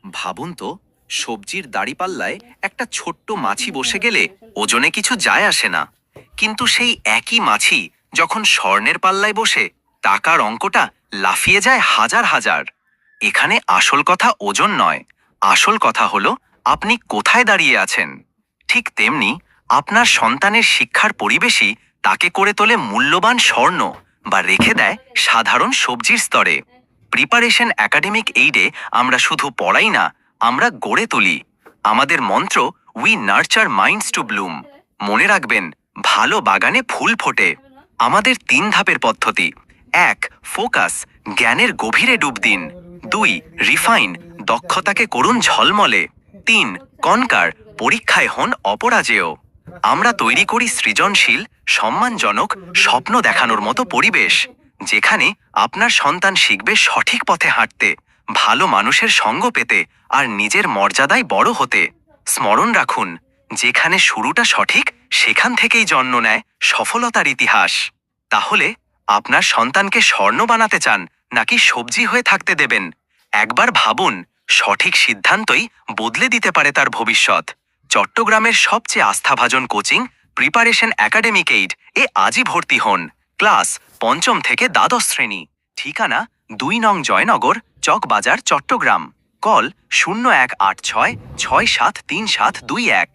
ভাবুন তো, সবজির দাঁড়িপাল্লায় একটা ছোট্ট মাছি বসে গেলে ওজনে কিছু যায় আসে না, কিন্তু সেই একই মাছি যখন স্বর্ণের পাল্লায় বসে, টাকার অঙ্কটা লাফিয়ে যায় হাজার হাজার। এখানে আসল কথা ওজন নয়, আসল কথা হলো আপনি কোথায় দাঁড়িয়ে আছেন। ঠিক তেমনি আপনার সন্তানের শিক্ষার পরিবেশই তাকে করে তোলে মূল্যবান স্বর্ণ বা রেখে দেয় সাধারণ সবজির স্তরে। প্রিপারেশন একাডেমিক এইডে আমরা শুধু পড়াই না, আমরা গড়ে তুলি। আমাদের মন্ত্র, we nurture minds to bloom. মনে রাখবেন, ভালো বাগানে ফুল ফোটে। আমাদের 3 ধাপের পদ্ধতি: 1. ফোকাস, জ্ঞানের গভীরে ডুব দিন। 2. রিফাইন, দক্ষতাকে করুন ঝলমলে। 3. কনকার, পরীক্ষায় হন অপরাজেয়। আমরা তৈরি করি সৃজনশীল, সম্মানজনক, স্বপ্ন দেখানোর মতো পরিবেশ, যেখানে আপনার সন্তান শিখবে সঠিক পথে হাঁটতে, ভালো মানুষের সঙ্গ পেতে আর নিজের মর্যাদায় বড় হতে। স্মরণ রাখুন, যেখানে শুরুটা সঠিক, সেখান থেকেই জন্ম নেয় সফলতার ইতিহাস। তাহলে আপনার সন্তানকে স্বর্ণ বানাতে চান নাকি সবজি হয়ে থাকতে দেবেন? একবার ভাবুন, সঠিক সিদ্ধান্তই বদলে দিতে পারে তার ভবিষ্যৎ। চট্টগ্রামের সবচেয়ে আস্থাভাজন কোচিং প্রিপারেশন একাডেমিক এইড এ আজই ভর্তি হন। ক্লাস 5ম থেকে দ্বাদশ শ্রেণী। ঠিকানা 2 নং জয়নগর, চকবাজার, চট্টগ্রাম। কল 0186 673721।